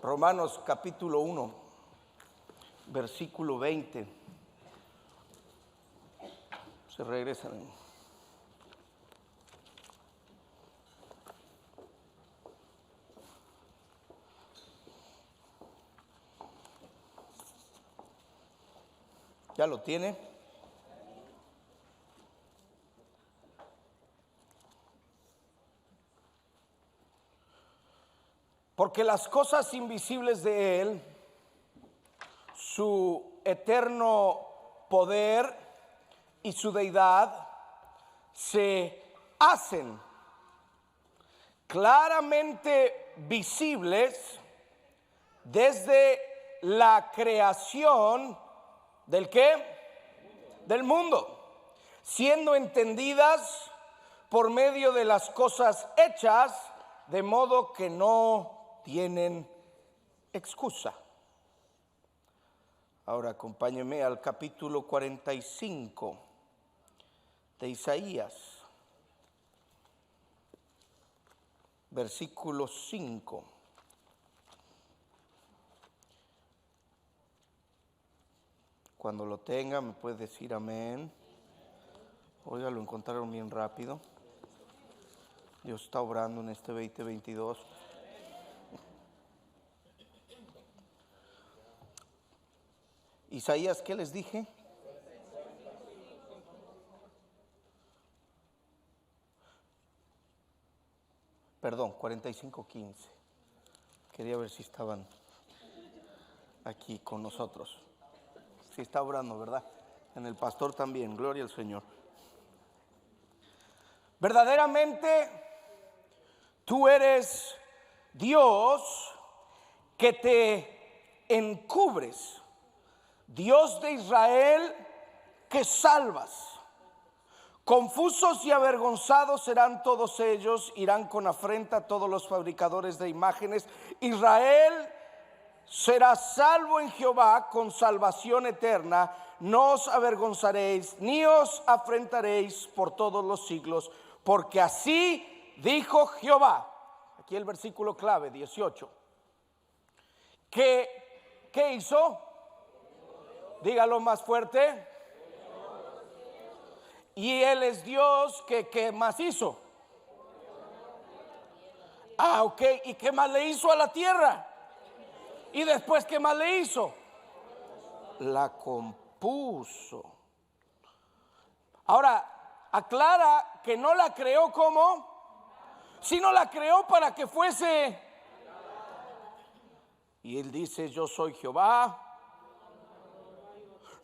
Romanos capítulo 1, versículo 20. Se regresan. ¿Ya lo tiene? Porque las cosas invisibles de Él, su eterno poder y su deidad, se hacen claramente visibles desde la creación ¿del qué? Del mundo, siendo entendidas por medio de las cosas hechas, de modo que no tienen excusa. Ahora acompáñeme al capítulo 45 de Isaías, versículo 5. Cuando lo tenga me puede decir amén. Oiga, lo encontraron bien rápido. Dios está obrando en este 2022. Isaías, ¿qué les dije? Perdón, 45:15. Quería ver si estaban aquí con nosotros. Sí está obrando, ¿verdad? En el pastor también, gloria al Señor. Verdaderamente, tú eres Dios que te encubres, Dios de Israel que salvas. Confusos y avergonzados serán todos ellos, irán con afrenta todos los fabricadores de imágenes. Israel será salvo en Jehová con salvación eterna. No os avergonzaréis ni os afrentaréis por todos los siglos, porque así dijo Jehová. Aquí el versículo clave, 18. ¿Qué hizo? Dígalo más fuerte. Y Él es Dios que ¿qué más hizo? Ok, ¿y qué más le hizo a la tierra? Y después, ¿qué más le hizo? La compuso. Ahora, aclara que no la creó como, sino la creó para que fuese. Y Él dice, yo soy Jehová.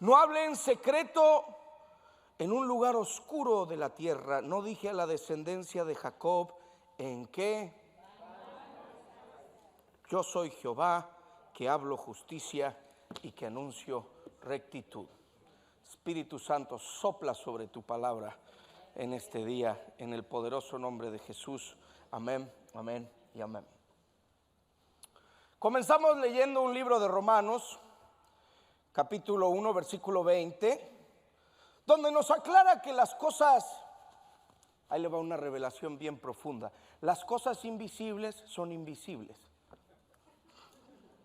No hablé en secreto en un lugar oscuro de la tierra. No dije a la descendencia de Jacob, ¿en qué? Yo soy Jehová, que hablo justicia y que anuncio rectitud. Espíritu Santo, sopla sobre tu palabra en este día, en el poderoso nombre de Jesús. Amén, amén y amén. Comenzamos leyendo un libro de Romanos, capítulo 1, versículo 20, donde nos aclara que las cosas, ahí le va una revelación bien profunda, las cosas invisibles son invisibles.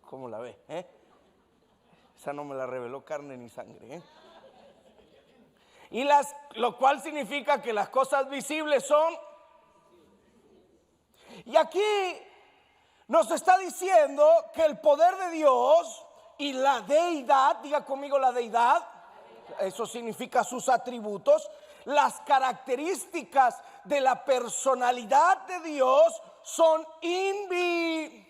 ¿Cómo la ve? Esa no me la reveló carne ni sangre. Y lo cual significa que las cosas visibles son. Y aquí nos está diciendo que el poder de Dios y la deidad, diga conmigo la deidad, eso significa sus atributos, las características de la personalidad de Dios son invisibles.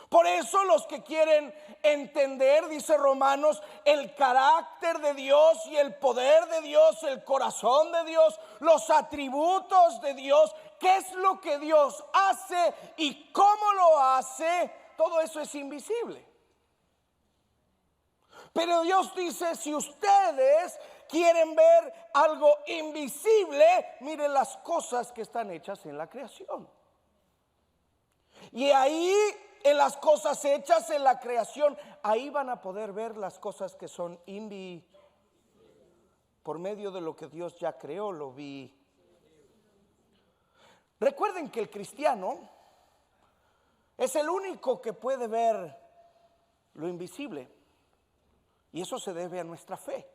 Por eso los que quieren entender, dice Romanos, el carácter de Dios y el poder de Dios, el corazón de Dios, los atributos de Dios, qué es lo que Dios hace y cómo lo hace, todo eso es invisible. Pero Dios dice, si ustedes quieren ver algo invisible, miren las cosas que están hechas en la creación. Y ahí, en las cosas hechas en la creación, ahí van a poder ver las cosas que son por medio de lo que Dios ya creó, lo vi. Recuerden que el cristiano Es el único que puede ver lo invisible. Y eso se debe a nuestra fe,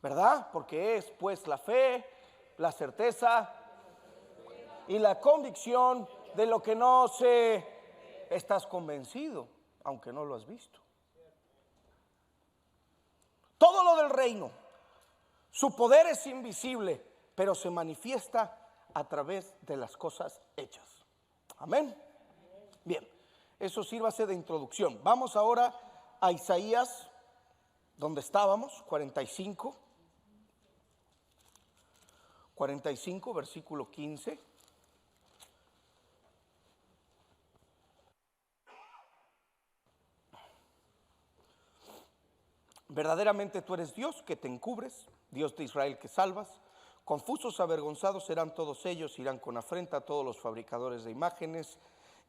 ¿verdad? Porque es pues la fe, la certeza y la convicción de lo que no se estás convencido, aunque no lo has visto. Todo lo del reino, su poder es invisible, pero se manifiesta a través de las cosas hechas. Amén. Bien, eso sírvase de introducción. Vamos ahora a Isaías, donde estábamos, 45, versículo 15. Verdaderamente tú eres Dios que te encubres, Dios de Israel que salvas. Confusos, avergonzados serán todos ellos, irán con afrenta todos los fabricadores de imágenes.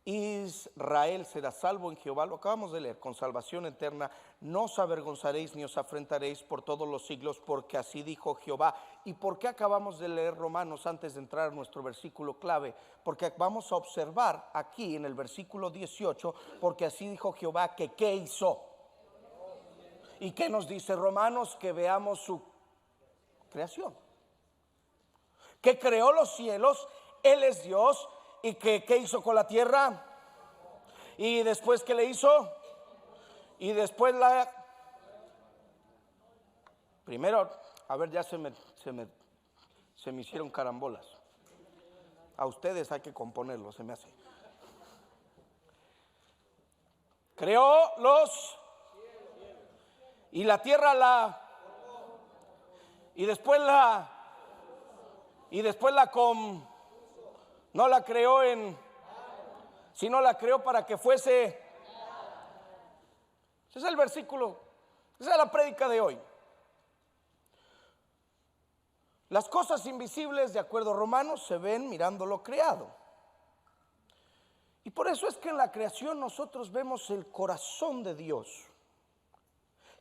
Israel será salvo en Jehová, lo acabamos de leer, con salvación eterna. No os avergonzaréis ni os afrentaréis por todos los siglos, porque así dijo Jehová. ¿Y por qué acabamos de leer Romanos antes de entrar a nuestro versículo clave? Porque vamos a observar aquí en el versículo 18, porque así dijo Jehová, que ¿qué hizo? ¿Y qué nos dice Romanos? Que veamos su creación, que creó los cielos, Él es Dios. ¿Y qué hizo con la tierra? ¿Y después qué le hizo? Y después primero, a ver, ya se me hicieron carambolas. A ustedes hay que componerlo, se me hace. Creó los... Y la tierra y después no la creó sino la creó para que fuese. Ese es el versículo, esa es la prédica de hoy. Las cosas invisibles, de acuerdo a Romanos, se ven mirando lo creado. Y por eso es que en la creación nosotros vemos el corazón de Dios.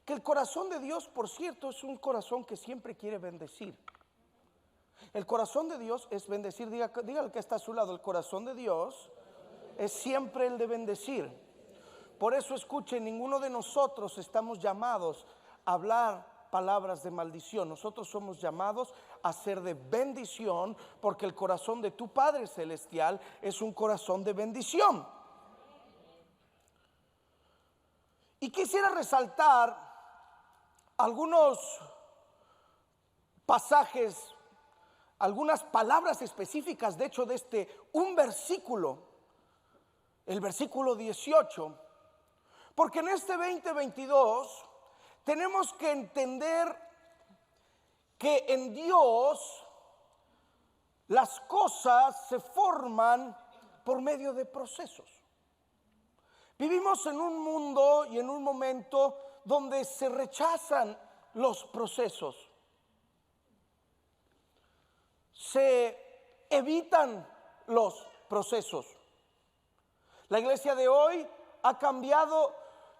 Que el corazón de Dios, por cierto, es un corazón que siempre quiere bendecir. El corazón de Dios es bendecir. Dígale que está a su lado. El corazón de Dios es siempre el de bendecir. Por eso escuchen, ninguno de nosotros estamos llamados a hablar palabras de maldición. Nosotros somos llamados a ser de bendición, porque el corazón de tu Padre Celestial es un corazón de bendición. Y quisiera resaltar algunos pasajes, algunas palabras específicas, de hecho, de un versículo, el versículo 18, porque en este 2022 tenemos que entender que en Dios las cosas se forman por medio de procesos. Vivimos en un mundo y en un momento donde se rechazan los procesos. Se evitan los procesos. La iglesia de hoy ha cambiado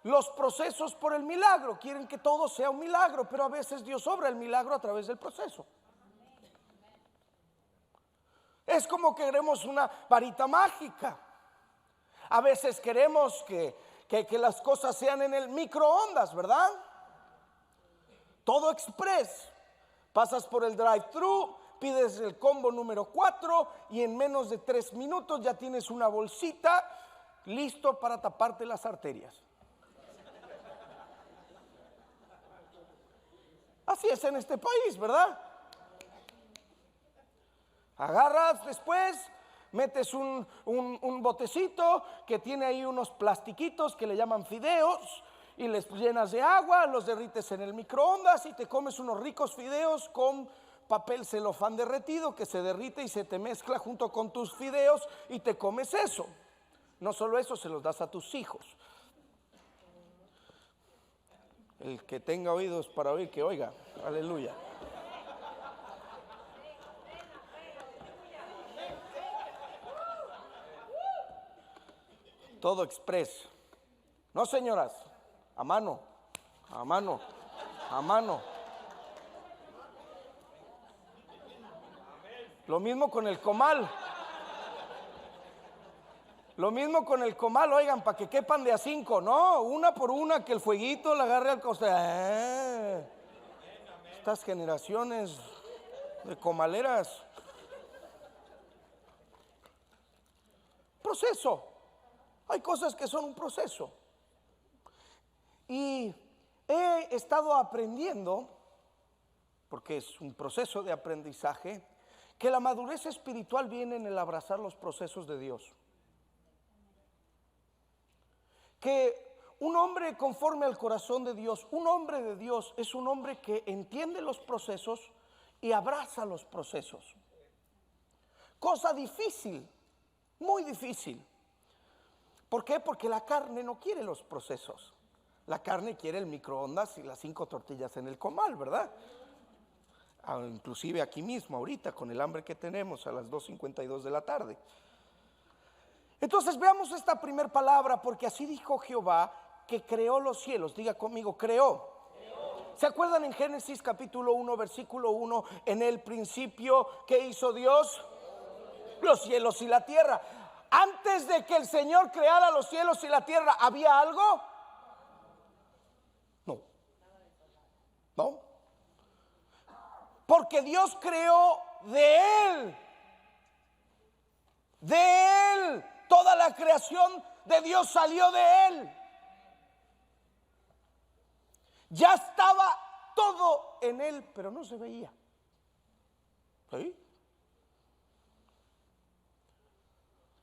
los procesos por el milagro. Quieren que todo sea un milagro, pero a veces Dios obra el milagro a través del proceso. Es como que queremos una varita mágica. A veces queremos que las cosas sean en el microondas, ¿verdad? Todo express. Pasas por el drive-thru, pides el combo número 4 y en menos de 3 minutos ya tienes una bolsita listo para taparte las arterias. Así es en este país, ¿verdad? Agarras después, metes un botecito que tiene ahí unos plastiquitos que le llaman fideos y les llenas de agua, los derrites en el microondas y te comes unos ricos fideos con papel celofán derretido que se derrite y se te mezcla junto con tus fideos y te comes eso. No solo eso, se los das a tus hijos. El que tenga oídos para oír, que oiga. Aleluya. Todo express. No, señoras, a mano, a mano, a mano. Lo mismo con el comal. Lo mismo con el comal, oigan, para que quepan de a 5, no, una por una, que el fueguito la agarre al costado. Estas generaciones de comaleras. Proceso. Hay cosas que son un proceso. Y he estado aprendiendo, porque es un proceso de aprendizaje, que la madurez espiritual viene en el abrazar los procesos de Dios. Que un hombre conforme al corazón de Dios, un hombre de Dios, es un hombre que entiende los procesos y abraza los procesos. Cosa difícil, muy difícil. ¿Por qué? Porque la carne no quiere los procesos. La carne quiere el microondas y las 5 tortillas en el comal, ¿verdad? Inclusive aquí mismo, ahorita, con el hambre que tenemos a las 2:52 de la tarde. Entonces veamos esta primer palabra, porque así dijo Jehová, que creó los cielos. Diga conmigo, creó. ¿Se acuerdan en Génesis capítulo 1, versículo 1? En el principio, ¿qué hizo Dios? Los cielos y la tierra. Antes de que el Señor creara los cielos y la tierra, ¿había algo? No. No. Porque Dios creó de Él. De Él. Toda la creación de Dios salió de Él. Ya estaba todo en Él, pero no se veía. ¿Sí?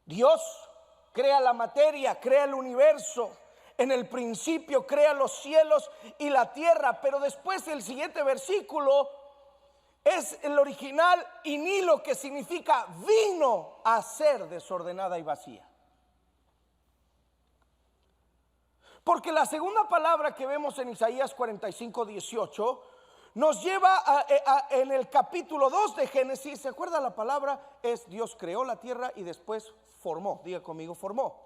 Dios crea la materia, crea el universo. En el principio crea los cielos y la tierra. Pero después el siguiente versículo es el original inilo, que significa vino a ser desordenada y vacía. Porque la segunda palabra que vemos en Isaías 45:18 nos lleva en el capítulo 2 de Génesis. ¿Se acuerda la palabra? Es Dios creó la tierra y después formó. Diga conmigo, formó.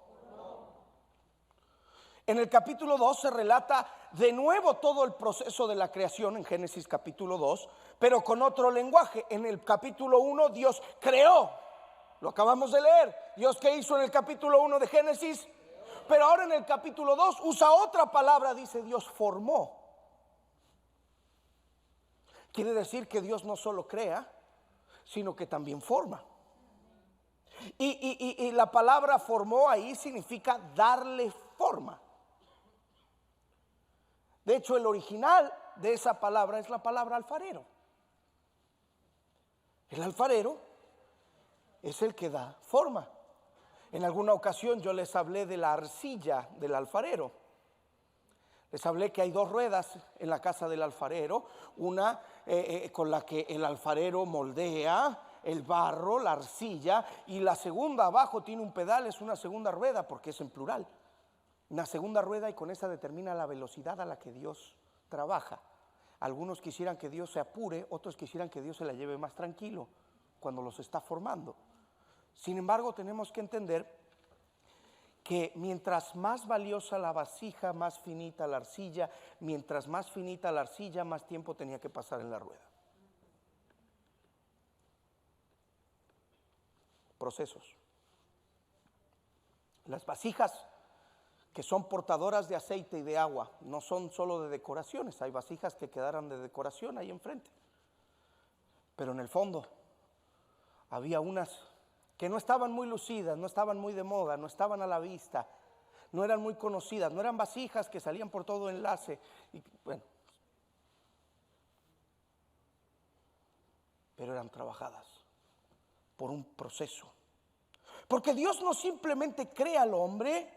En el capítulo 2 se relata de nuevo todo el proceso de la creación en Génesis capítulo 2, pero con otro lenguaje. En el capítulo 1 Dios creó. Lo acabamos de leer. Dios, ¿qué hizo en el capítulo 1 de Génesis? Pero ahora en el capítulo 2 usa otra palabra, dice Dios formó. Quiere decir que Dios no solo crea, sino que también forma. Y la palabra formó ahí significa darle forma. De hecho, el original de esa palabra es la palabra alfarero. El alfarero es el que da forma. En alguna ocasión yo les hablé de la arcilla del alfarero. Les hablé que hay 2 ruedas en la casa del alfarero. Una con la que el alfarero moldea el barro, la arcilla, y la segunda abajo tiene un pedal, es una segunda rueda porque es en plural. Una segunda rueda, y con esa determina la velocidad a la que Dios trabaja. Algunos quisieran que Dios se apure, otros quisieran que Dios se la lleve más tranquilo cuando los está formando. Sin embargo, tenemos que entender que mientras más valiosa la vasija, más finita la arcilla. Mientras más finita la arcilla, más tiempo tenía que pasar en la rueda. Procesos. Las vasijas que son portadoras de aceite y de agua no son solo de decoraciones. Hay vasijas que quedaran de decoración ahí enfrente, pero en el fondo había unas que no estaban muy lucidas, no estaban muy de moda, no estaban a la vista, no eran muy conocidas, no eran vasijas que salían por todo enlace. Y bueno, pero eran trabajadas por un proceso. Porque Dios no simplemente crea al hombre,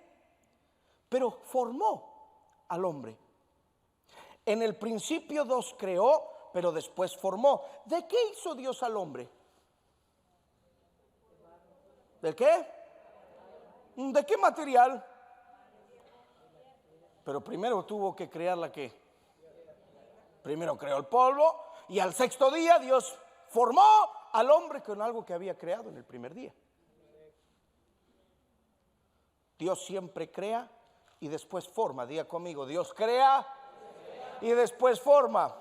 pero formó al hombre. En el principio Dios creó, pero después formó. ¿De qué hizo Dios al hombre? ¿De qué? ¿De qué material? Pero primero tuvo que crear la que. Primero creó el polvo y al 6º día Dios formó al hombre con algo que había creado en el primer día. Dios siempre crea y después forma. Diga conmigo, Dios crea y después forma.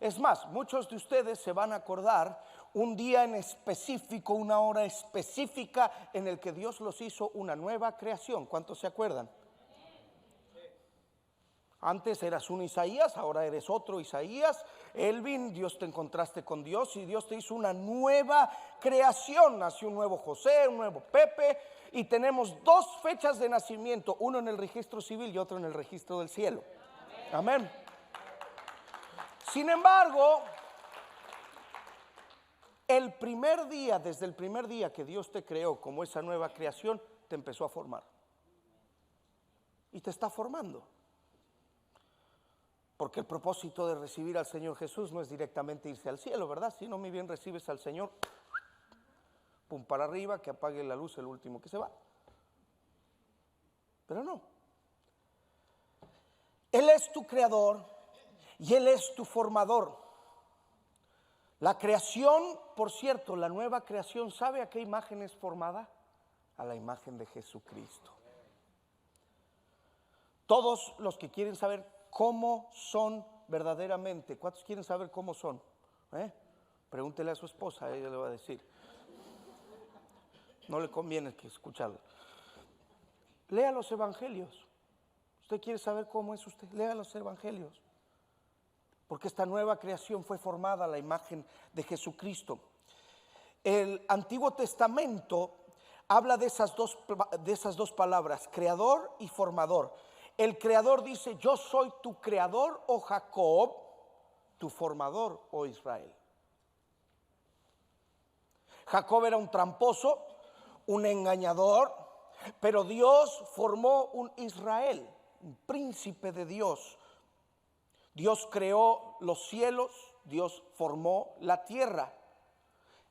Es más, muchos de ustedes se van a acordar un día en específico, una hora específica en el que Dios los hizo una nueva creación. ¿Cuántos se acuerdan? Antes eras un Isaías, ahora eres otro Isaías. Elvin, Dios te encontraste con Dios y Dios te hizo una nueva creación. Nació un nuevo José, un nuevo Pepe, y tenemos dos fechas de nacimiento, uno en el registro civil y otro en el registro del cielo. Amén. Sin embargo, desde el primer día que Dios te creó como esa nueva creación, te empezó a formar. Y te está formando. Porque el propósito de recibir al Señor Jesús no es directamente irse al cielo, ¿verdad? Si no, muy bien recibes al Señor, pum para arriba, que apague la luz el último que se va. Pero no. Él es tu creador y Él es tu formador. La creación, por cierto, la nueva creación, ¿sabe a qué imagen es formada? A la imagen de Jesucristo. Todos los que quieren saber cómo son verdaderamente, ¿cuántos quieren saber cómo son? Pregúntele a su esposa, ella le va a decir. No le conviene que escucharlo. Lea los evangelios. ¿Usted quiere saber cómo es usted? Lea los evangelios. Porque esta nueva creación fue formada a la imagen de Jesucristo. El Antiguo Testamento habla de esas dos palabras, creador y formador. El creador dice: yo soy tu creador, oh Jacob, tu formador, oh Israel. Jacob era un tramposo, un engañador, pero Dios formó un Israel, un príncipe de Dios. Dios creó los cielos, Dios formó la tierra.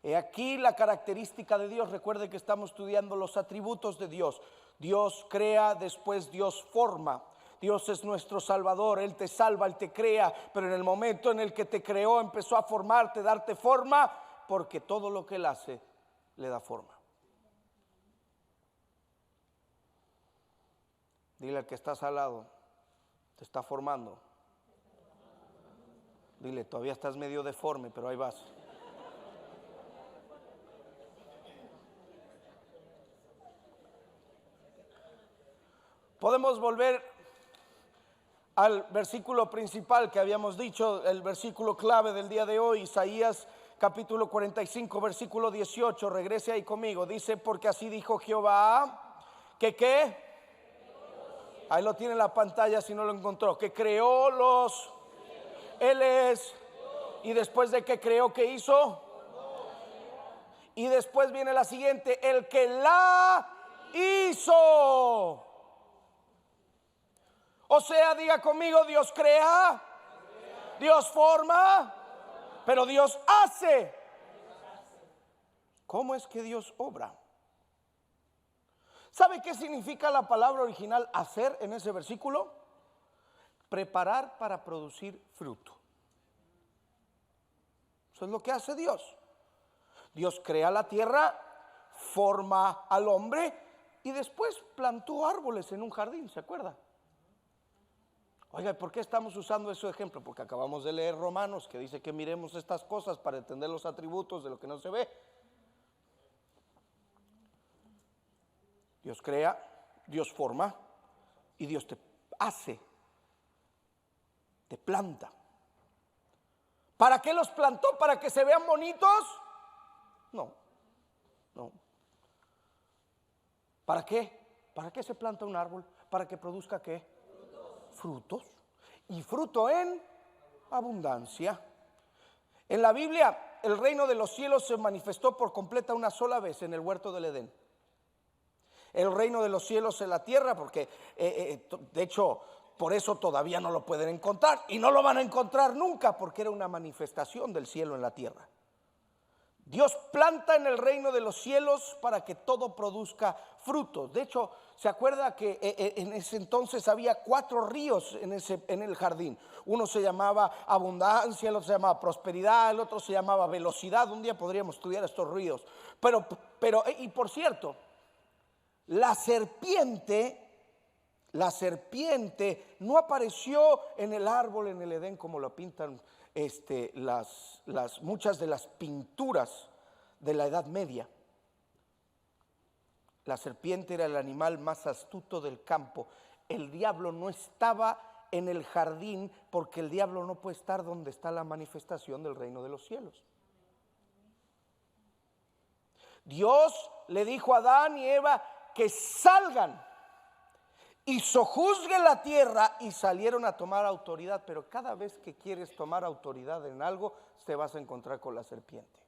He aquí la característica de Dios. Recuerde que estamos estudiando los atributos de Dios. Dios crea, después Dios forma. Dios es nuestro Salvador, Él te salva, Él te crea, pero en el momento en el que te creó empezó a formarte, darte forma, porque todo lo que Él hace le da forma. Dile al que estás al lado, te está formando. Dile, todavía estás medio deforme, pero ahí vas. Podemos volver al versículo principal que habíamos dicho, el versículo clave del día de hoy, Isaías capítulo 45, versículo 18. Regrese ahí conmigo. Dice: porque así dijo Jehová, que ¿qué? Ahí lo tiene en la pantalla si no lo encontró. Que creó los... Él es... Y después de que creó, ¿qué hizo? Y después viene la siguiente: el que la hizo. O sea, diga conmigo, Dios crea, Dios forma, pero Dios hace. ¿Cómo es que Dios obra? ¿Sabe qué significa la palabra original hacer en ese versículo? Preparar para producir fruto. Eso es lo que hace Dios. Dios crea la tierra, forma al hombre y después plantó árboles en un jardín, ¿se acuerda? Oiga, ¿por qué estamos usando ese ejemplo? Porque acabamos de leer Romanos, que dice que miremos estas cosas para entender los atributos de lo que no se ve. Dios crea, Dios forma y Dios te hace, te planta. ¿Para qué los plantó? ¿Para que se vean bonitos? No, no. ¿Para qué? ¿Para qué se planta un árbol? ¿Para que produzca qué? Frutos. Y fruto en abundancia. En la Biblia, el reino de los cielos se manifestó por completa una sola vez en el huerto del Edén. El reino de los cielos en la tierra, porque de hecho, por eso todavía no lo pueden encontrar y no lo van a encontrar nunca, porque era una manifestación del cielo en la tierra. Dios planta en el reino de los cielos para que todo produzca frutos. De hecho, ¿se acuerda que en ese entonces había 4 ríos en el jardín? Uno se llamaba abundancia, el otro se llamaba prosperidad, el otro se llamaba velocidad. Un día podríamos estudiar estos ríos. Pero y por cierto, la serpiente no apareció en el árbol en el Edén como lo pintan muchas de las pinturas de la Edad Media. La serpiente era el animal más astuto del campo. El diablo no estaba en el jardín, porque el diablo no puede estar donde está la manifestación del reino de los cielos. Dios le dijo a Adán y Eva que salgan y sojuzguen la tierra, y salieron a tomar autoridad. Pero cada vez que quieres tomar autoridad en algo, te vas a encontrar con la serpiente.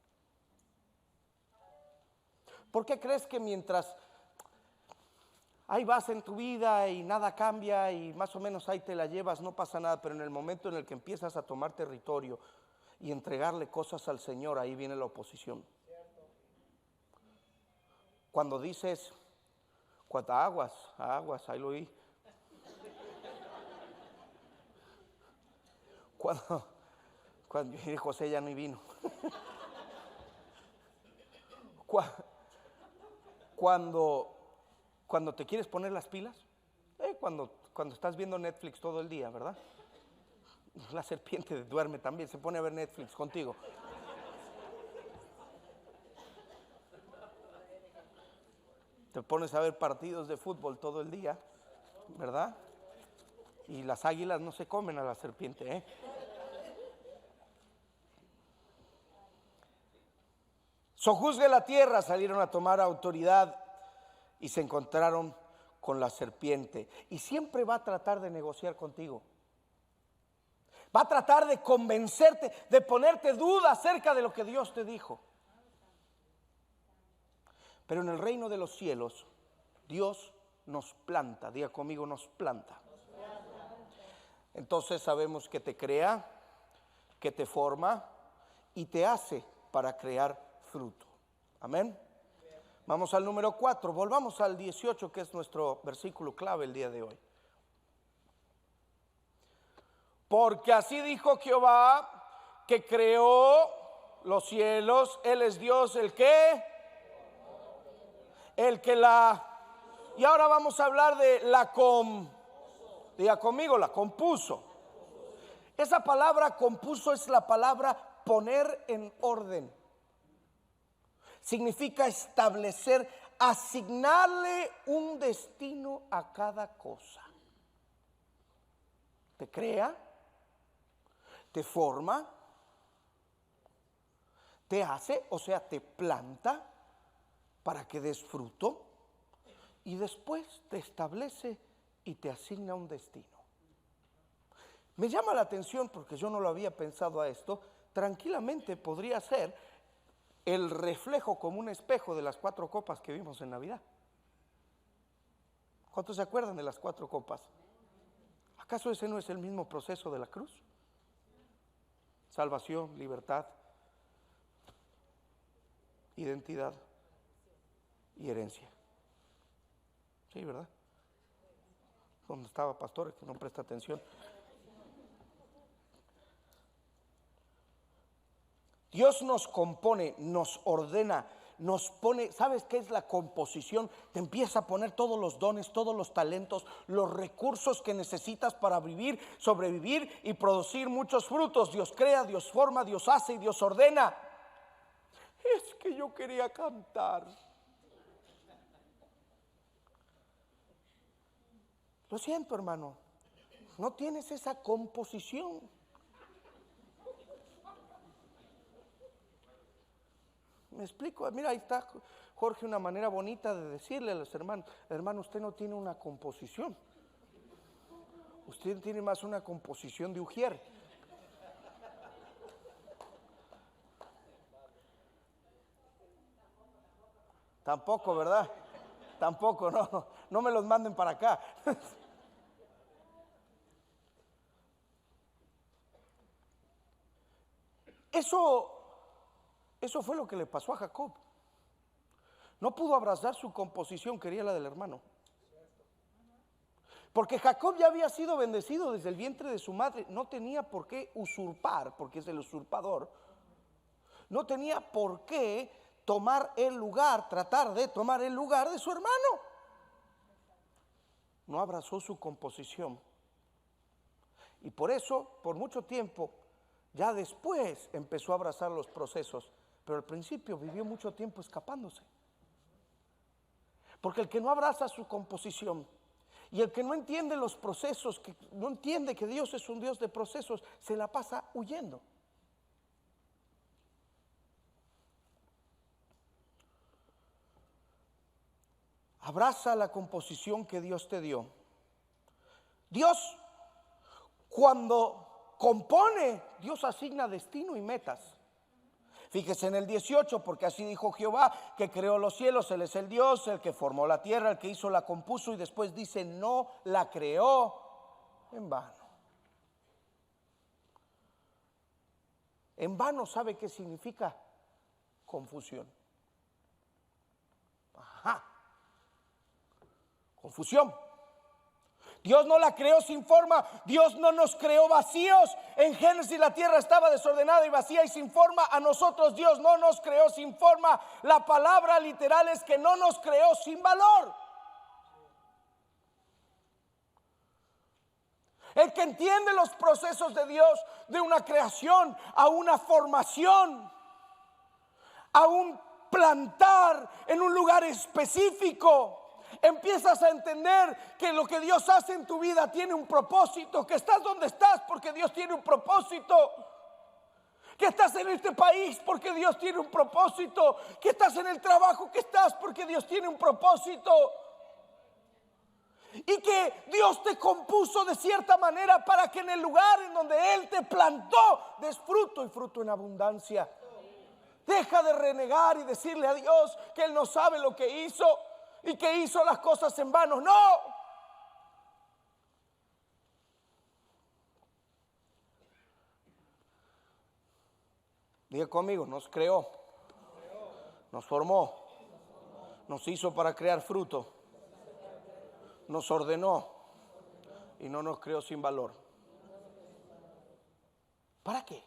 ¿Por qué crees que mientras ahí vas en tu vida y nada cambia y más o menos ahí te la llevas, no pasa nada, pero en el momento en el que empiezas a tomar territorio y entregarle cosas al Señor, ahí viene la oposición? Cuando dices, aguas, ahí lo oí. Cuando José ya no vino. Cuando te quieres poner las pilas, cuando estás viendo Netflix todo el día, ¿verdad? La serpiente duerme también, se pone a ver Netflix contigo. Te pones a ver partidos de fútbol todo el día, ¿verdad? Y las águilas no se comen a la serpiente, ¿eh? Sojuzgue la tierra, salieron a tomar autoridad y se encontraron con la serpiente. Y siempre va a tratar de negociar contigo. Va a tratar de convencerte, de ponerte duda acerca de lo que Dios te dijo. Pero en el reino de los cielos, Dios nos planta. Diga conmigo, nos planta. Entonces sabemos que te crea, que te forma y te hace para crear fruto. Amén. Vamos al número 4. Volvamos al 18, que es nuestro versículo clave el día de hoy. Porque así dijo Jehová, que creó los cielos. Él es Dios, el que y ahora vamos a hablar de diga conmigo, la compuso. Esa palabra compuso es la palabra poner en orden. Significa establecer, asignarle un destino a cada cosa. Te crea, te forma, te hace, o sea, te planta para que des fruto, y después te establece y te asigna un destino. Me llama la atención porque yo no lo había pensado a esto. Tranquilamente podría ser el reflejo como un espejo de las 4 copas que vimos en Navidad. ¿Cuántos se acuerdan de las 4 copas? ¿Acaso ese no es el mismo proceso de la cruz? Salvación, libertad, identidad y herencia. Sí, ¿verdad? Donde estaba pastor, que no presta atención. Dios nos compone, nos ordena, nos pone. ¿Sabes qué es la composición? Te empieza a poner todos los dones, todos los talentos, los recursos que necesitas para vivir, sobrevivir y producir muchos frutos. Dios crea, Dios forma, Dios hace y Dios ordena. Es que yo quería cantar. Lo siento, hermano, no tienes esa composición. Me explico. Mira, ahí está Jorge, una manera bonita de decirle a los hermanos: hermano, usted no tiene una composición. Usted tiene más una composición de ujier. Tampoco, ¿verdad? Tampoco, no me los manden para acá. Eso fue lo que le pasó a Jacob. No pudo abrazar su composición, quería la del hermano. Porque Jacob ya había sido bendecido desde el vientre de su madre. No tenía por qué usurpar, porque es el usurpador. No tenía por qué tratar de tomar el lugar de su hermano. No abrazó su composición. Y por eso, por mucho tiempo, Ya después empezó a abrazar los procesos, pero al principio vivió mucho tiempo escapándose. Porque el que no abraza su composición y el que no entiende los procesos, que no entiende que Dios es un Dios de procesos, se la pasa huyendo. Abraza la composición que Dios te dio. Dios, cuando compone, Dios asigna destino y metas. Fíjese en el 18, porque así dijo Jehová, que creó los cielos. Él es el Dios, el que formó la tierra, el que hizo, la compuso. Y después dice, no la creó en vano. En vano, ¿sabe qué significa? Confusión. Ajá. Confusión. Dios no la creó sin forma. Dios no nos creó vacíos. En Génesis la tierra estaba desordenada y vacía y sin forma. A nosotros Dios no nos creó sin forma. La palabra literal es que no nos creó sin valor. El que entiende los procesos de Dios, de una creación a una formación, a un plantar en un lugar específico, empiezas a entender que lo que Dios hace en tu vida tiene un propósito, que estás donde estás porque Dios tiene un propósito, que estás en este país porque Dios tiene un propósito, que estás en el trabajo que estás porque Dios tiene un propósito, y que Dios te compuso de cierta manera para que en el lugar en donde Él te plantó des fruto y fruto en abundancia. Deja de renegar y decirle a Dios que Él no sabe lo que hizo y que hizo las cosas en vano. No. Diga conmigo, nos creó, nos formó, nos hizo para crear fruto, nos ordenó y no nos creó sin valor. ¿Para qué?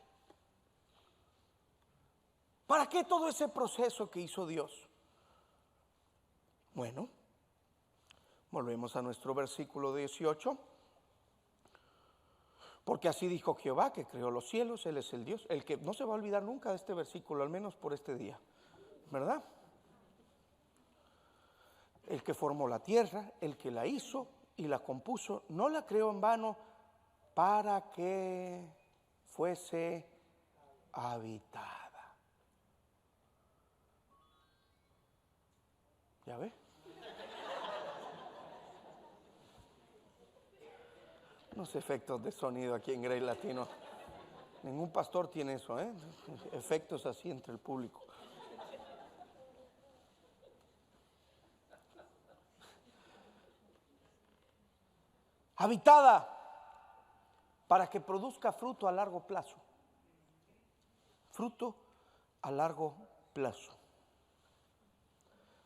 ¿Para qué todo ese proceso que hizo Dios? Bueno, volvemos a nuestro versículo 18. Porque así dijo Jehová, que creó los cielos. Él es el Dios, el que no se va a olvidar nunca de este versículo, al menos por este día, ¿verdad? El que formó la tierra, el que la hizo y la compuso, no la creó en vano para que fuese habitada. ¿Ya ve? Unos efectos de sonido aquí en Grey Latino. Ningún pastor tiene eso, ¿eh? Efectos así entre el público. Habitada para que produzca fruto a largo plazo. Fruto a largo plazo.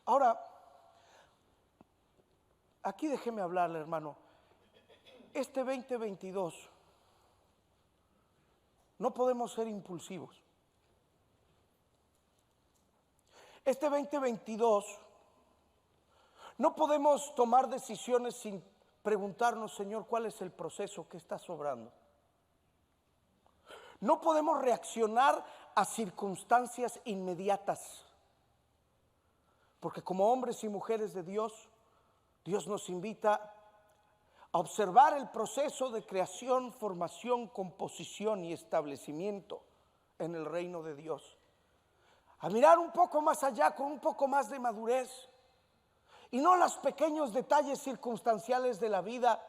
Ahora, aquí déjeme hablarle, hermano. Este 2022 no podemos ser impulsivos. Este 2022 no podemos tomar decisiones sin preguntarnos, Señor, ¿cuál es el proceso que está sobrando? No podemos reaccionar a circunstancias inmediatas, porque como hombres y mujeres de Dios, Dios nos invita a observar el proceso de creación, formación, composición y establecimiento en el reino de Dios. A mirar un poco más allá con un poco más de madurez y no los pequeños detalles circunstanciales de la vida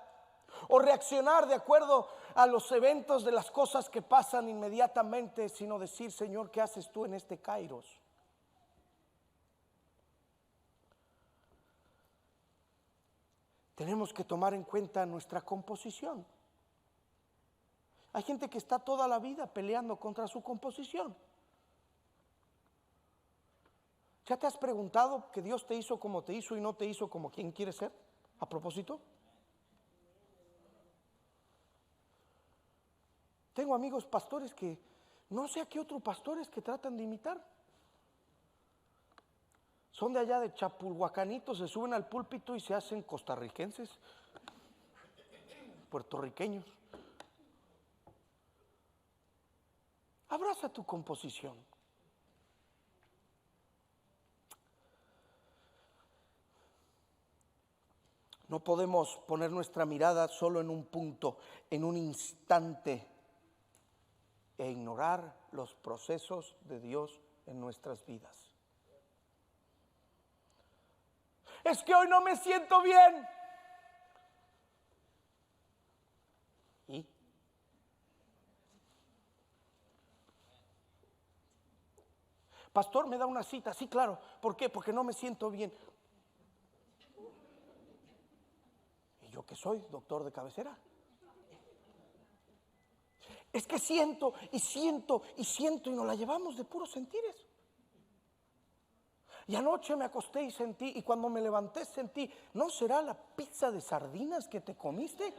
o reaccionar de acuerdo a los eventos de las cosas que pasan inmediatamente, sino decir, Señor, ¿qué haces tú en este kairos? Tenemos que tomar en cuenta nuestra composición. Hay gente que está toda la vida peleando contra su composición. ¿Ya te has preguntado que Dios te hizo como te hizo y no te hizo como quien quiere ser? A propósito. Tengo amigos pastores que no sé a qué otros pastores que tratan de imitar. Son de allá de Chapulhuacanito, se suben al púlpito y se hacen costarricenses, puertorriqueños. Abraza tu composición. No podemos poner nuestra mirada solo en un punto, en un instante, e ignorar los procesos de Dios en nuestras vidas. Es que hoy no me siento bien. ¿Y? Pastor, ¿me da una cita? Sí, claro. ¿Por qué? Porque no me siento bien. ¿Y yo qué soy? ¿Doctor de cabecera? Es que siento y siento y siento y nos la llevamos de puros sentires. Y anoche me acosté y sentí, y cuando me levanté sentí, ¿no será la pizza de sardinas que te comiste?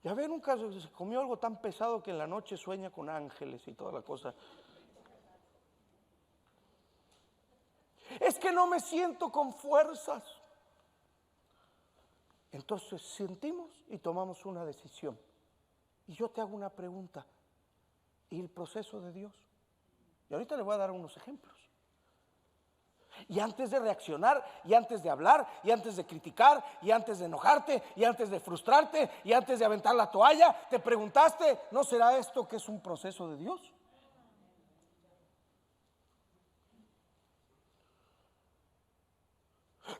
Ya ve, nunca se comió algo tan pesado que en la noche sueña con ángeles y toda la cosa. Es que no me siento con fuerzas. Entonces sentimos y tomamos una decisión. Y yo te hago una pregunta. ¿Y el proceso de Dios? Y ahorita le voy a dar unos ejemplos. Y antes de reaccionar, y antes de hablar, y antes de criticar, y antes de enojarte, y antes de frustrarte, y antes de aventar la toalla, te preguntaste, ¿no será esto que es un proceso de Dios?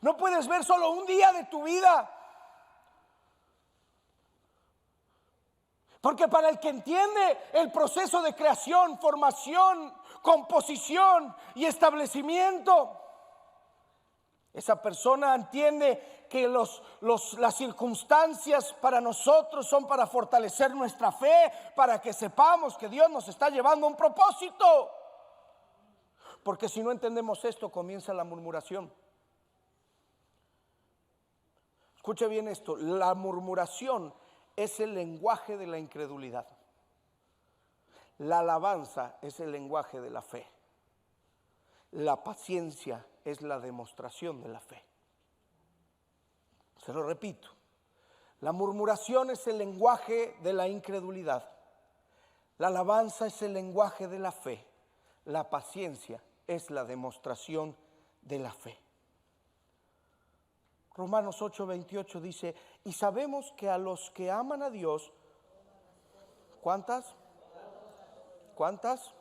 No puedes ver solo un día de tu vida. Porque para el que entiende el proceso de creación, formación, composición y establecimiento, esa persona entiende que las circunstancias para nosotros son para fortalecer nuestra fe, para que sepamos que Dios nos está llevando a un propósito. Porque si no entendemos esto, comienza la murmuración. Escuche bien esto, la murmuración es el lenguaje de la incredulidad. La alabanza es el lenguaje de la fe. La paciencia es la demostración de la fe. Se lo repito. La murmuración es el lenguaje de la incredulidad. La alabanza es el lenguaje de la fe. La paciencia es la demostración de la fe. Romanos 8:28 dice, y sabemos que a los que aman a Dios, ¿cuántas? ¿Cuántas?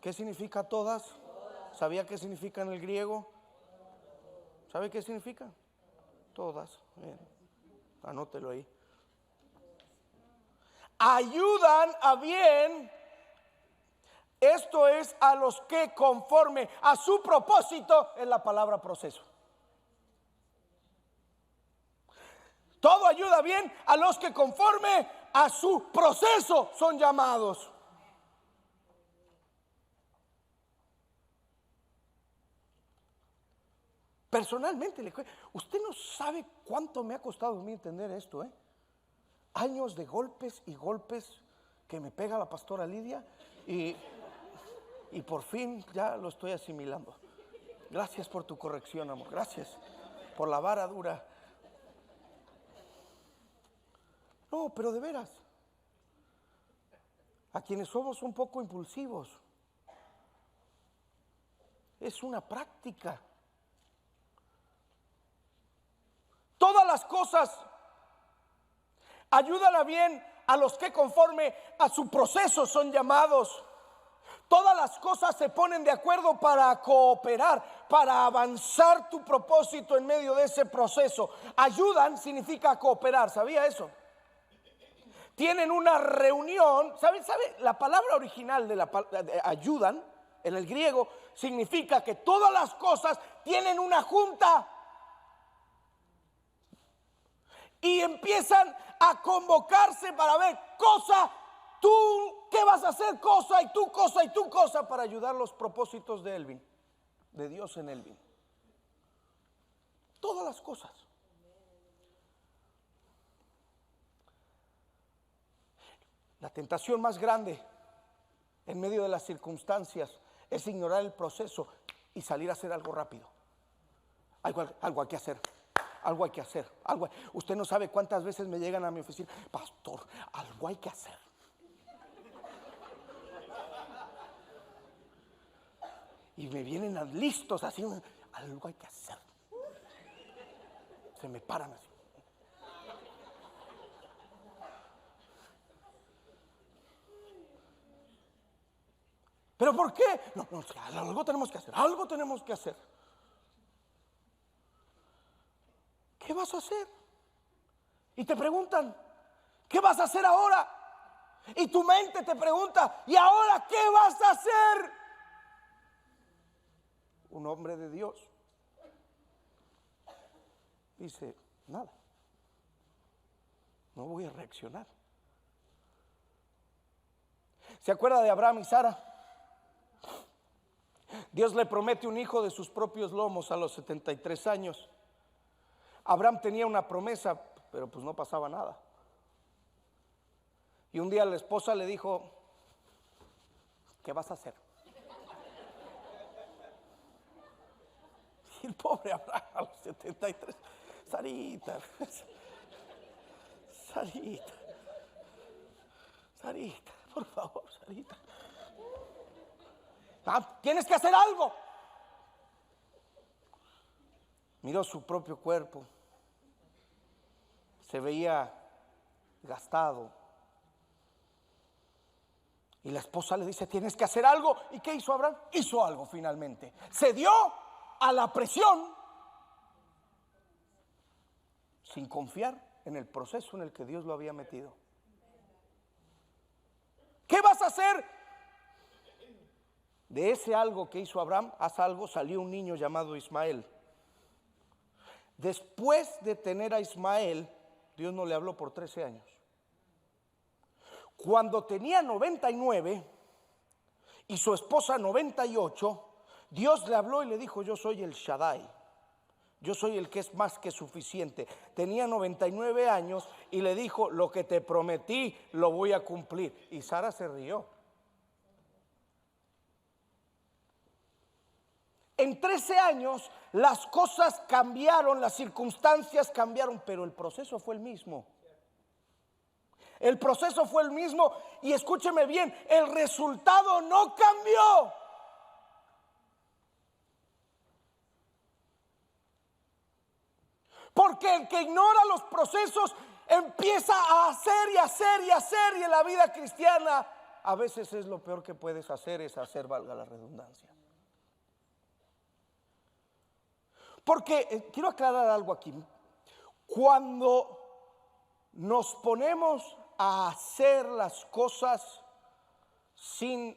¿Qué significa todas? ¿Sabía qué significa en el griego? ¿Sabe qué significa? Todas. Bien. Anótelo ahí. Ayudan a bien, esto es a los que conforme a su propósito, es la palabra proceso. Todo ayuda bien a los que conforme a su proceso son llamados. Personalmente, usted no sabe cuánto me ha costado a mí entender esto, ¿eh? Años de golpes y golpes que me pega la pastora Lidia y por fin ya lo estoy asimilando. Gracias por tu corrección, amor. Gracias por la vara dura. No, pero de veras, a quienes somos un poco impulsivos, es una práctica. Todas las cosas ayudan a bien a los que conforme a su proceso son llamados. Todas las cosas se ponen de acuerdo para cooperar, para avanzar tu propósito en medio de ese proceso. Ayudan significa cooperar, ¿sabía eso? Tienen una reunión, ¿sabe? La palabra original de ayudan en el griego significa que todas las cosas tienen una junta y empiezan a convocarse para ver cosa, tú qué vas a hacer, cosa y tú cosa y tú cosa, para ayudar los propósitos de Elvin, de Dios en Elvin. Todas las cosas. La tentación más grande en medio de las circunstancias es ignorar el proceso y salir a hacer algo rápido. Algo hay que hacer. algo hay que hacer. Usted no sabe cuántas veces me llegan a mi oficina, pastor, algo hay que hacer. Y me vienen listos así, algo hay que hacer. Se me paran así. ¿Pero por qué? No, algo tenemos que hacer, algo tenemos que hacer. ¿Qué vas a hacer? Y te preguntan, ¿qué vas a hacer ahora? Y tu mente te pregunta, ¿y ahora qué vas a hacer? Un hombre de Dios dice, nada, no voy a reaccionar. ¿Se acuerda de Abraham y Sara? Dios le promete un hijo de sus propios lomos a los 73 años. Abraham tenía una promesa, pero pues no pasaba nada. Y un día la esposa le dijo, ¿qué vas a hacer? Y el pobre Abraham a los 73, Sarita, por favor, Sarita. Tienes que hacer algo. Miró su propio cuerpo, se veía gastado. Y la esposa le dice, tienes que hacer algo. ¿Y qué hizo Abraham? Hizo algo finalmente. Se dio a la presión sin confiar en el proceso en el que Dios lo había metido. ¿Qué vas a hacer? De ese algo que hizo Abraham, haz algo, salió un niño llamado Ismael. Después de tener a Ismael, Dios no le habló por 13 años. Cuando tenía 99 y su esposa 98, Dios le habló y le dijo, yo soy el Shaddai, yo soy el que es más que suficiente. Tenía 99 años y le dijo, lo que te prometí lo voy a cumplir. Y Sara se rió. En 13 años las cosas cambiaron, las circunstancias cambiaron, pero el proceso fue el mismo. El proceso fue el mismo y escúcheme bien, el resultado no cambió. Porque el que ignora los procesos empieza a hacer y hacer y hacer, y en la vida cristiana a veces es lo peor que puedes hacer, es hacer, valga la redundancia. Porque quiero aclarar algo aquí. Cuando nos ponemos a hacer las cosas sin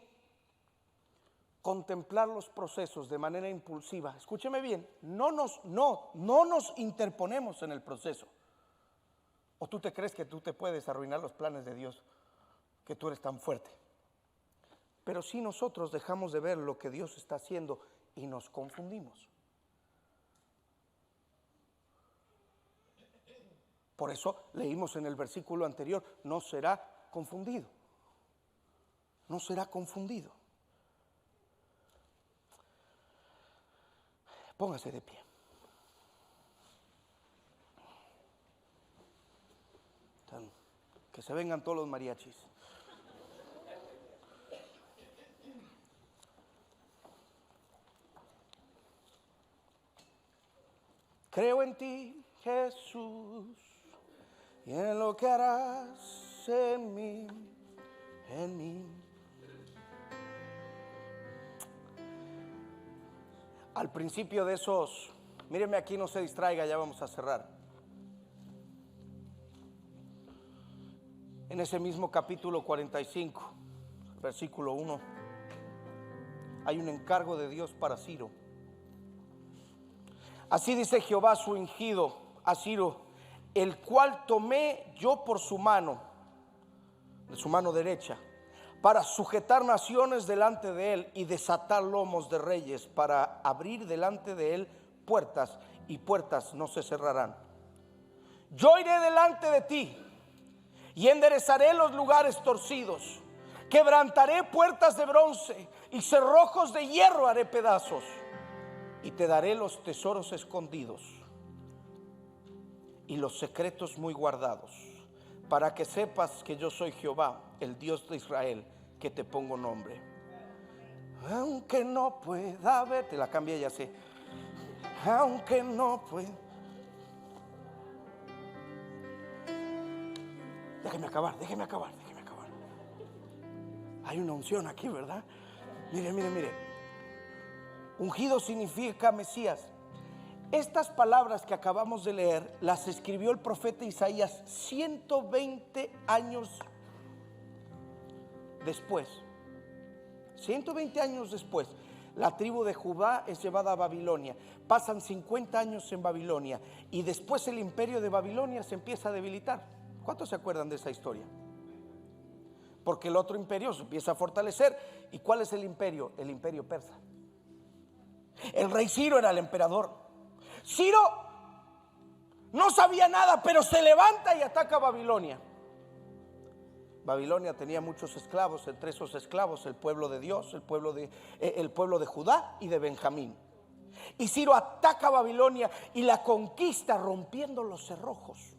contemplar los procesos de manera impulsiva, escúcheme bien, no nos interponemos en el proceso. ¿O tú te crees que tú te puedes arruinar los planes de Dios, que tú eres tan fuerte? Pero si nosotros dejamos de ver lo que Dios está haciendo y nos confundimos. Por eso leímos en el versículo anterior, no será confundido. No será confundido. Póngase de pie. Que se vengan todos los mariachis. Creo en ti, Jesús, y en lo que harás en mí, en mí. Al principio de esos, míreme aquí, no se distraiga, ya vamos a cerrar. En ese mismo capítulo 45, versículo 1, hay un encargo de Dios para Ciro. Así dice Jehová su ungido a Ciro, el cual tomé yo por su mano, de su mano derecha, para sujetar naciones delante de él y desatar lomos de reyes, para abrir delante de él puertas, y puertas no se cerrarán. Yo iré delante de ti y enderezaré los lugares torcidos, quebrantaré puertas de bronce y cerrojos de hierro haré pedazos, y te daré los tesoros escondidos y los secretos muy guardados, para que sepas que yo soy Jehová, el Dios de Israel, que te pongo nombre. Aunque no pueda verte, la cambié, ya sé. Aunque no pueda. Déjeme acabar. Hay una unción aquí, ¿verdad? Mire. Ungido significa Mesías. Estas palabras que acabamos de leer las escribió el profeta Isaías 120 años después. 120 años después, la tribu de Judá es llevada a Babilonia. Pasan 50 años en Babilonia y después el imperio de Babilonia se empieza a debilitar. ¿Cuántos se acuerdan de esa historia? Porque el otro imperio se empieza a fortalecer. ¿Y cuál es el imperio? El imperio persa. El rey Ciro era el emperador. Ciro no sabía nada, pero se levanta y ataca a Babilonia. Babilonia tenía muchos esclavos, entre esos esclavos el pueblo de Dios, el pueblo de Judá y de Benjamín. Y Ciro ataca a Babilonia y la conquista rompiendo los cerrojos.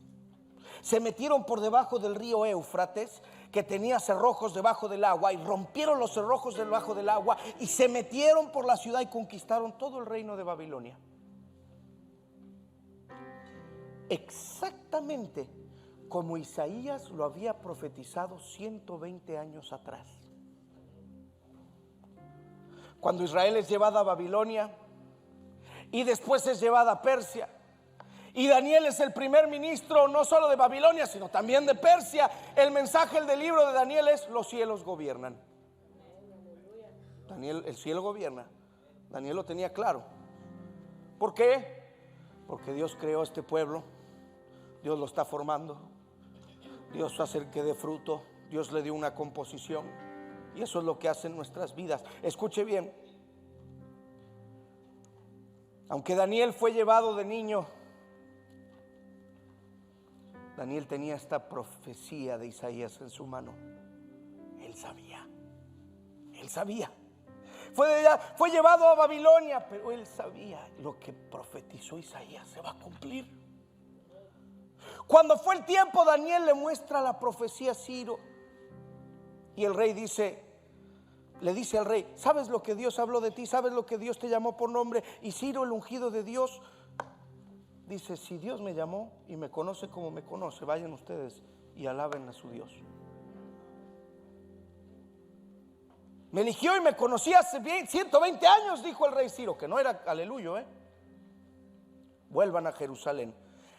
Se metieron por debajo del río Éufrates, que tenía cerrojos debajo del agua, y rompieron los cerrojos debajo del agua y se metieron por la ciudad y conquistaron todo el reino de Babilonia. Exactamente como Isaías lo había profetizado 120 años atrás. Cuando Israel es llevada a Babilonia y después es llevada a Persia, y Daniel es el primer ministro no solo de Babilonia sino también de Persia, el mensaje del libro de Daniel es: los cielos gobiernan. Daniel, el cielo gobierna. Daniel lo tenía claro. ¿Por qué? Porque Dios creó este pueblo, Dios lo está formando, Dios hace que dé fruto, Dios le dio una composición, y eso es lo que hace en nuestras vidas. Escuche bien, aunque Daniel fue llevado de niño, Daniel tenía esta profecía de Isaías en su mano. Él sabía. Fue llevado a Babilonia, pero él sabía lo que profetizó Isaías se va a cumplir. Cuando fue el tiempo, Daniel le muestra la profecía a Ciro, y el rey le dice al rey: ¿sabes lo que Dios habló de ti? ¿Sabes lo que Dios te llamó por nombre? Y Ciro, el ungido de Dios, dice: si Dios me llamó y me conoce como me conoce, vayan ustedes y alaben a su Dios. Me eligió y me conocía hace 120 años, dijo el rey Ciro, que no era aleluyo, Vuelvan a Jerusalén.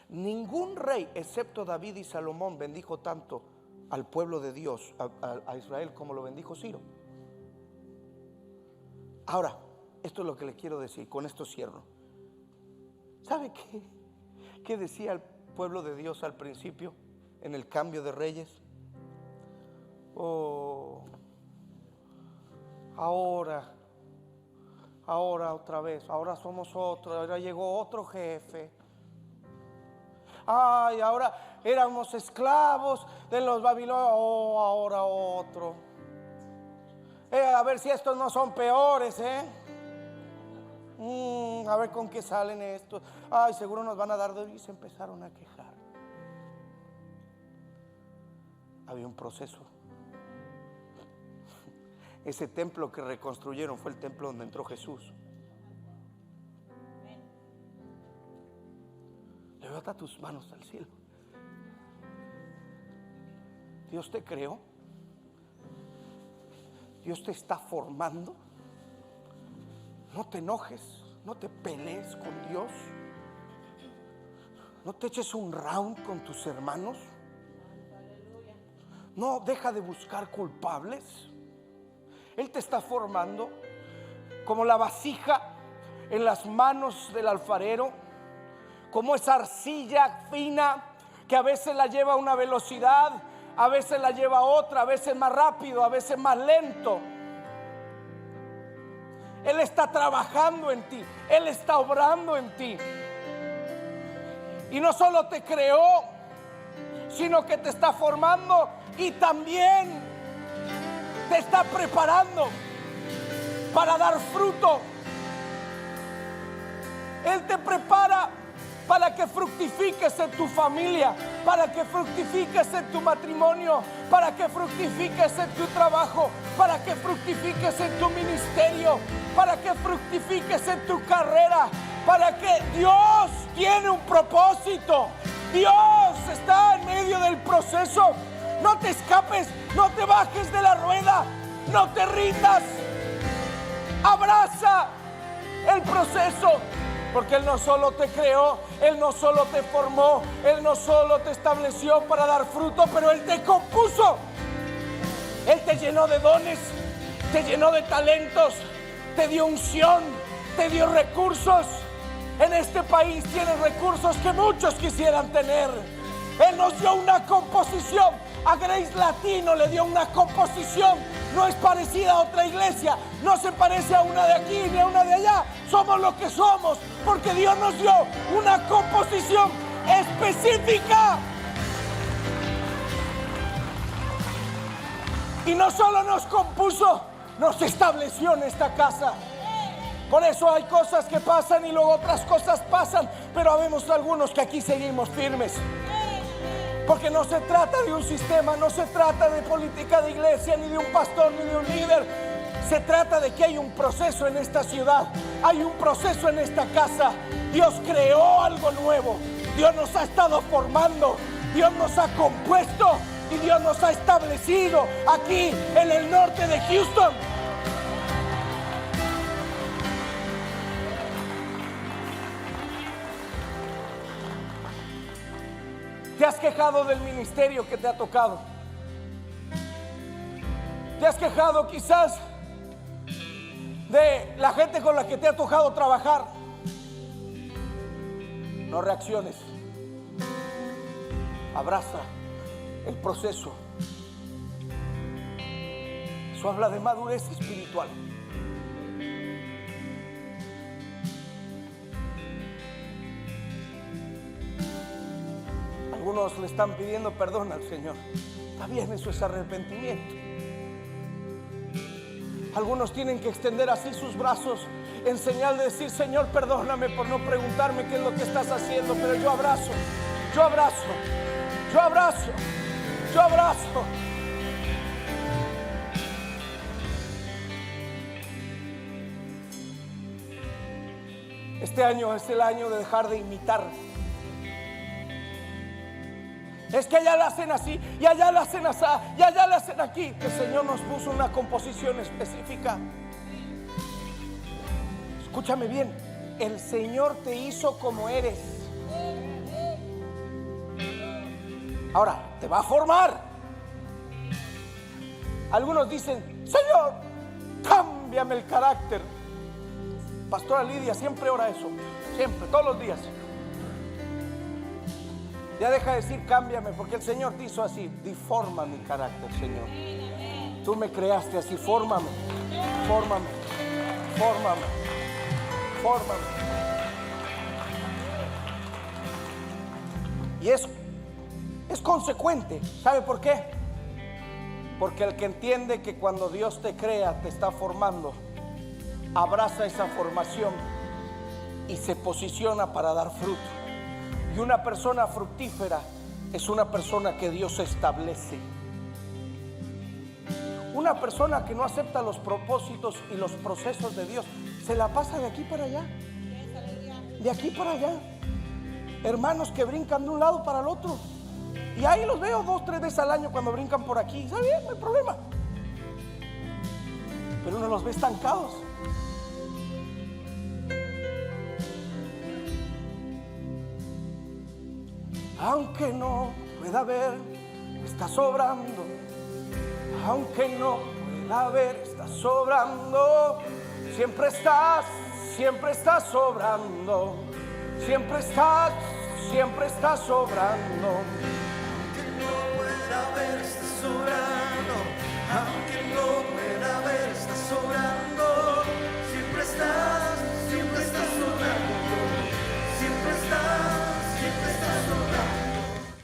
Ningún rey excepto David y Salomón bendijo tanto al pueblo de Dios, a Israel, como lo bendijo Ciro. Ahora, esto es lo que le quiero decir, con esto cierro. ¿Sabe qué decía el pueblo de Dios al principio, en el cambio de reyes? Ahora otra vez, ahora somos otro, ahora llegó otro jefe. Ay, ahora éramos esclavos de los babilonios, ahora otro. A ver si estos no son peores, a ver con qué salen estos. Ay, seguro nos van a dar de... Y se empezaron a quejar. Había un proceso. Ese templo que reconstruyeron fue el templo donde entró Jesús. Levanta tus manos al cielo. Dios te creó. Dios te está formando. No te enojes, no te pelees con Dios. No te eches un round con tus hermanos. No, deja de buscar culpables. Él te está formando como la vasija en las manos del alfarero, como esa arcilla fina que a veces la lleva a una velocidad, a veces la lleva a otra, a veces más rápido, a veces más lento. Él está trabajando en ti, Él está obrando en ti. Y no solo te creó, sino que te está formando y también te está preparando para dar fruto. Él te prepara para que fructifiques en tu familia, para que fructifiques en tu matrimonio, para que fructifiques en tu trabajo, para que fructifiques en tu ministerio, para que fructifiques en tu carrera, para que Dios tiene un propósito. Dios está en medio del proceso. No te escapes, no te bajes de la rueda, no te rindas. Abraza el proceso, porque Él no solo te creó, Él no solo te formó, Él no solo te estableció para dar fruto, pero Él te compuso. Él te llenó de dones, te llenó de talentos, te dio unción, te dio recursos. En este país tienes recursos que muchos quisieran tener. Él nos dio una composición. A Grace Latino le dio una composición. No es parecida a otra iglesia, no se parece a una de aquí ni a una de allá. Somos lo que somos porque Dios nos dio una composición específica. Y no solo nos compuso, nos estableció en esta casa. Por eso hay cosas que pasan y luego otras cosas pasan, pero habemos algunos que aquí seguimos firmes. Porque no se trata de un sistema, no se trata de política de iglesia, ni de un pastor, ni de un líder. Se trata de que hay un proceso en esta ciudad, hay un proceso en esta casa. Dios creó algo nuevo, Dios nos ha estado formando, Dios nos ha compuesto y Dios nos ha establecido aquí en el norte de Houston. ¿Te has quejado del ministerio que te ha tocado? ¿Te has quejado quizás de la gente con la que te ha tocado trabajar? No reacciones. Abraza el proceso. Eso habla de madurez espiritual. Algunos le están pidiendo perdón al Señor. Está bien, eso es arrepentimiento. Algunos tienen que extender así sus brazos en señal de decir: Señor, perdóname por no preguntarme qué es lo que estás haciendo, pero yo abrazo, yo abrazo, yo abrazo, yo abrazo. Este año es el año de dejar de imitar. Es que allá la hacen así, y allá la hacen así, y allá la hacen aquí. El Señor nos puso una composición específica. Escúchame bien, el Señor te hizo como eres. Ahora, te va a formar. Algunos dicen: Señor, cámbiame el carácter. Pastora Lidia siempre ora eso, siempre, todos los días. Ya deja de decir cámbiame, porque el Señor te hizo así. Diforma mi carácter, Señor. Tú me creaste así, fórmame, fórmame, fórmame, fórmame. Y es consecuente. ¿Sabe por qué? Porque el que entiende que cuando Dios te crea, te está formando, abraza esa formación y se posiciona para dar fruto. Y una persona fructífera es una persona que Dios establece. Una persona que no acepta los propósitos y los procesos de Dios se la pasa de aquí para allá, de aquí para allá. Hermanos que brincan de un lado para el otro, y ahí los veo 2 o 3 veces al año cuando brincan por aquí. ¿Está bien? No hay problema. Pero uno los ve estancados. Aunque no pueda ver, está sobrando. Aunque no pueda ver, está sobrando. Siempre estás sobrando. Siempre estás sobrando. Aunque no pueda ver, está sobrando. Aunque no